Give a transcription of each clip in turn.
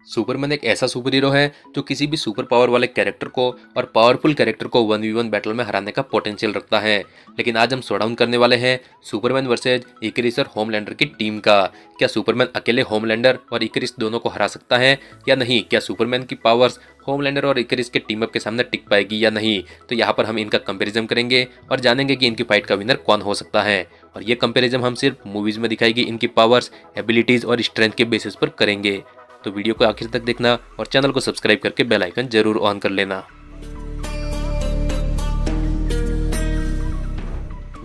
Superman एक ऐसा super hero है जो किसी भी सुपर पावर वाले कैरेक्टर को और पावरफुल कैरेक्टर को 1v1 बैटल में हराने का पोटेंशियल रखता है। लेकिन आज हम शोडाउन करने वाले हैं सुपरमैन वर्सेज इकरिस और होमलैंडर की टीम का। क्या सुपरमैन अकेले होमलैंडर और इकरिस दोनों को हरा सकता है या नहीं? क्या सुपरमैन की पावर्स होमलैंडर और इकरिस के टीम अप के सामने टिक पाएगी या नहीं? तो यहाँ पर हम इनका कंपेरिजन करेंगे और जानेंगे कि इनकी फाइट का विनर कौन हो सकता है। और ये कंपेरिजन हम सिर्फ मूवीज में दिखाई गई इनकी पावर्स, एबिलिटीज और स्ट्रेंथ के बेसिस पर करेंगे। तो वीडियो को आखिर तक देखना और चैनल को सब्सक्राइब करके बेल आइकन जरूर ऑन कर लेना।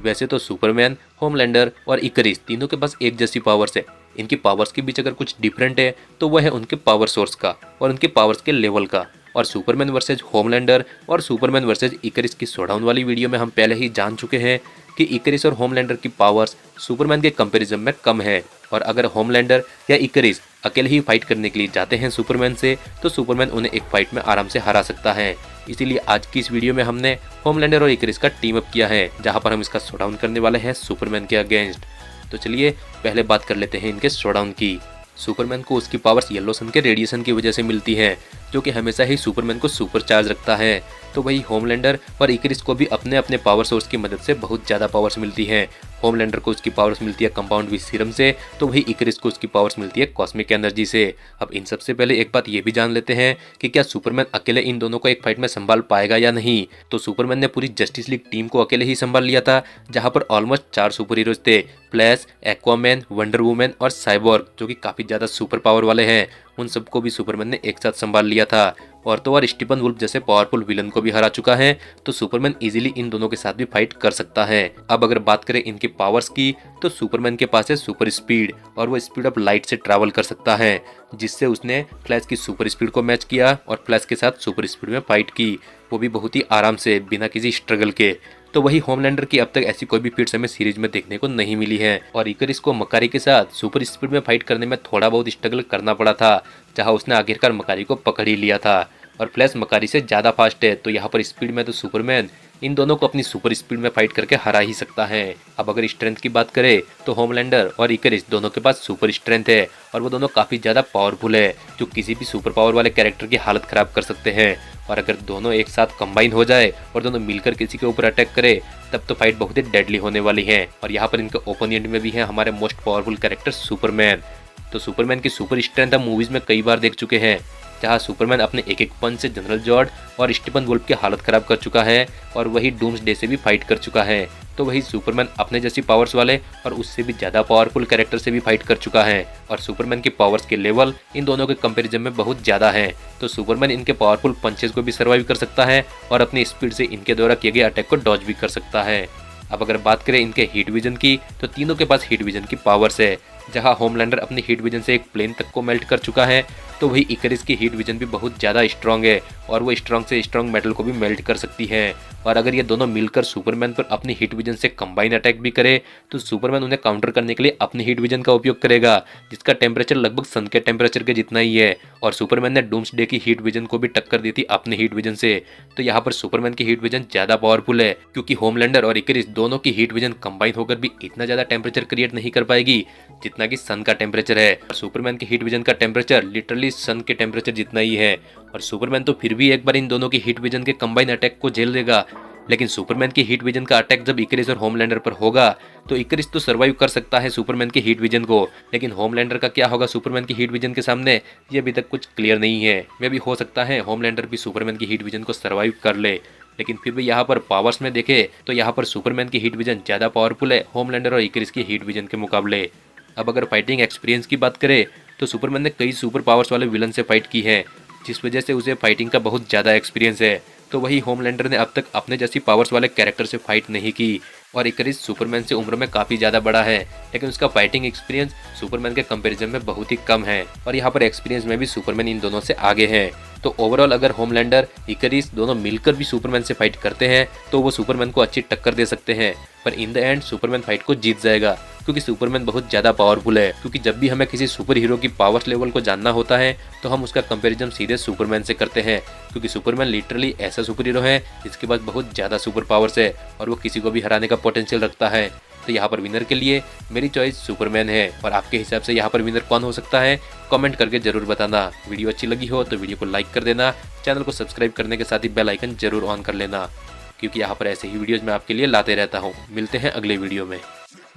वैसे तो सुपरमैन, होमलैंडर और इकरिस तीनों के पास एक जैसी पावर्स है। इनकी पावर्स के बीच अगर कुछ डिफरेंट है तो वह है उनके पावर सोर्स का और उनके पावर्स के लेवल का। और सुपरमैन वर्सेज होमलैंडर और सुपरमैन वर्सेज इकरिस की शोडाउन वाली वीडियो में हम पहले ही जान चुके हैं कि इकरिस और होमलैंडर की पावर्स सुपरमैन के कंपैरिजन में कम है। और अगर होमलैंडर या इकरिस अकेले ही फाइट करने के लिए जाते हैं सुपरमैन से, तो सुपरमैन उन्हें एक फाइट में आराम से हरा सकता है। इसीलिए आज की इस वीडियो में हमने होमलैंडर और इकरिस का टीम अप किया है, जहां पर हम इसका शोडाउन करने वाले हैं सुपरमैन के अगेंस्ट। तो चलिए पहले बात कर लेते हैं इनके शोडाउन की। सुपरमैन को उसकी पावर्स येलो सन के रेडिएशन की वजह से मिलती हैं, जो कि हमेशा ही सुपरमैन को सुपर चार्ज रखता है। तो वही होमलैंडर और इकरिस को भी अपने अपने पावर सोर्स की मदद से बहुत ज़्यादा पावर्स मिलती हैं। होमलैंडर को उसकी पावर्स मिलती है कंपाउंड विद सीरम से, तो वही इकरिस को उसकी पावर्स मिलती है कॉस्मिक एनर्जी से। अब इन सबसे पहले एक बात ये भी जान लेते हैं कि क्या सुपरमैन अकेले इन दोनों को एक फाइट में संभाल पाएगा या नहीं। तो सुपरमैन ने पूरी जस्टिस लीग टीम को अकेले ही संभाल लिया था, जहां पर ऑलमोस्ट 4 सुपर हीरोज थे। फ्लैश, एक्वामैन, वंडर वुमन और साइबोर्ग, जो कि काफ़ी ज़्यादा सुपर पावर वाले हैं। उन सबको भी सुपरमैन ने एक साथ संभाल लिया था। और तो और स्टीफन वुल्फ जैसे पावरफुल विलन को भी हरा चुका है, तो सुपरमैन इजीली इन दोनों के साथ भी फाइट कर सकता है। अब अगर बात करें इनके पावर्स की, तो सुपरमैन के पास है सुपर स्पीड, और वो स्पीड ऑफ लाइट से ट्रैवल कर सकता है, जिससे उसने फ्लैश की सुपर स्पीड को मैच किया और फ्लैश के साथ सुपर स्पीड में फाइट की, वो भी बहुत ही आराम से, बिना किसी स्ट्रगल के। तो वही होमलैंडर की अब तक ऐसी कोई भी फीट्स हमें सीरीज में देखने को नहीं मिली है। और इकरिस को मकारी के साथ सुपर स्पीड में फाइट करने में थोड़ा बहुत स्ट्रगल करना पड़ा था, जहां उसने आखिरकार मकारी को पकड़ ही लिया था। और फ्लैश मकारी से ज़्यादा फास्ट है, तो यहाँ पर स्पीड में तो सुपरमैन इन दोनों को अपनी सुपर स्पीड में फाइट करके हरा ही सकता है। अब अगर स्ट्रेंथ की बात करें, तो होमलैंडर और इकरिस दोनों के पास सुपर स्ट्रेंथ है, और वो दोनों काफ़ी ज़्यादा पावरफुल है, जो किसी भी सुपर पावर वाले कैरेक्टर की हालत ख़राब कर सकते हैं। और अगर दोनों एक साथ कंबाइन हो जाए और दोनों मिलकर किसी के ऊपर अटैक करे, तब तो फाइट बहुत ही डेडली होने वाली है। और यहाँ पर इनके ओपोनेंट में भी है हमारे मोस्ट पावरफुल कैरेक्टर सुपरमैन। तो सुपरमैन की सुपर स्ट्रेंथ हम मूवीज़ में कई बार देख चुके हैं, जहां सुपरमैन अपने एक एक पंच से जनरल जॉर्ड और स्टीफन वुल्फ की हालत खराब कर चुका है, और वही डूम्सडे से भी फाइट कर चुका है। तो वही सुपरमैन अपने जैसी पावर्स वाले और उससे भी ज़्यादा पावरफुल कैरेक्टर से भी फाइट कर चुका है। और सुपरमैन की पावर्स के लेवल इन दोनों के कंपैरिजन में बहुत ज़्यादा है। तो सुपरमैन इनके पावरफुल पंचेस को भी सर्वाइव कर सकता है, और अपनी स्पीड से इनके द्वारा किए गए अटैक को डॉज भी कर सकता है। अब अगर बात करें इनके हीट विजन की, तो तीनों के पास हीट विजन की पावर्स है। जहां होमलैंडर अपनी हीट विजन से एक प्लेन तक को मेल्ट कर चुका है, तो वही इकरिस की हीट विजन भी बहुत ज़्यादा स्ट्रांग है, और वो स्ट्रांग से स्ट्रांग मेटल को भी मेल्ट कर सकती है। और अगर ये दोनों मिलकर सुपरमैन पर अपनी हीट विजन से कंबाइन अटैक भी करे, तो सुपरमैन उन्हें काउंटर करने के लिए अपनी हीट विजन का उपयोग करेगा, जिसका टेम्परेचर लगभग सन के टेम्परेचर के जितना ही है। और सुपरमैन ने डूम्सडे की हीट विजन को भी टक्कर दी थी अपनी हीट विजन से। तो यहाँ पर सुपरमैन की हीट विजन ज़्यादा पावरफुल है, क्योंकि होमलैंडर और इकरिस दोनों की हीट विजन कंबाइन होकर भी इतना ज़्यादा टेम्परेचर क्रिएट नहीं कर पाएगी जितना कि सन का टेम्परेचर है। और सुपरमैन की हीट विजन का टेम्परेचर लिटरली सन के टेम्परेचर जितना ही है। और सुपरमैन तो फिर भी एक बार इन दोनों की हीट विजन के कंबाइन अटैक को झेल लेगा, लेकिन सुपरमैन की हीट विजन का अटैक जब इकरिस और होमलैंडर पर होगा, तो इकरिस तो सर्वाइव कर सकता है सुपरमैन की हीट विजन को, लेकिन होमलैंडर का क्या होगा सुपरमैन की हीट विजन के सामने, ये अभी तक कुछ क्लियर नहीं है। मे भी हो सकता है होमलैंडर भी सुपरमैन की हीट विजन को सर्वाइव कर ले, लेकिन फिर भी यहाँ पर पावर्स में देखे तो यहाँ पर सुपरमैन की हीट विजन ज़्यादा पावरफुल है होमलैंडर और इकरिस की हीट विजन के मुकाबले। अब अगर फाइटिंग एक्सपीरियंस की बात करें, तो सुपरमैन ने कई सुपर पावर्स वाले विलन से फाइट की है, जिस वजह से उसे फाइटिंग का बहुत ज़्यादा एक्सपीरियंस है। तो वही होमलैंडर ने अब तक अपने जैसी पावर्स वाले कैरेक्टर से फाइट नहीं की, और इकरिस सुपरमैन से उम्र में काफ़ी ज़्यादा बड़ा है, लेकिन उसका फाइटिंग एक्सपीरियंस सुपरमैन के कंपैरिजन में बहुत ही कम है। और यहाँ पर एक्सपीरियंस में भी सुपरमैन इन दोनों से आगे है। तो ओवरऑल अगर होमलैंडर, इकरिस दोनों मिलकर भी सुपरमैन से फाइट करते हैं, तो वो सुपरमैन को अच्छी टक्कर दे सकते हैं, पर in the end Superman fight को जीत जाएगा, क्योंकि सुपरमैन बहुत ज़्यादा पावरफुल है। क्योंकि जब भी हमें किसी सुपर हीरो की पावर लेवल को जानना होता है, तो हम उसका कंपैरिजन सीधे सुपरमैन से करते हैं, क्योंकि सुपरमैन लिटरली ऐसा सुपर हीरो है जिसके पास बहुत ज़्यादा सुपर पावर्स है, और वो किसी को भी हराने का पोटेंशियल रखता है। तो तो यहाँ पर विनर के लिए मेरी चॉइस सुपरमैन है। और आपके हिसाब से यहाँ पर विनर कौन हो सकता है, कमेंट करके जरूर बताना। वीडियो अच्छी लगी हो तो वीडियो को लाइक कर देना, चैनल को सब्सक्राइब करने के साथ ही बेल आइकन जरूर ऑन कर लेना, क्योंकि यहाँ पर ऐसे ही वीडियोज मैं आपके लिए लाते रहता हूँ। मिलते हैं अगले वीडियो में।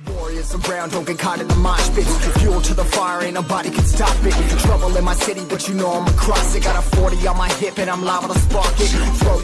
Warriors around, don't get caught in the mosh pit. Fuel to the fire, ain't nobody can stop it. Trouble in my city, but you know I'm across it. Got a 40 on my hip and I'm liable to spark it. Throw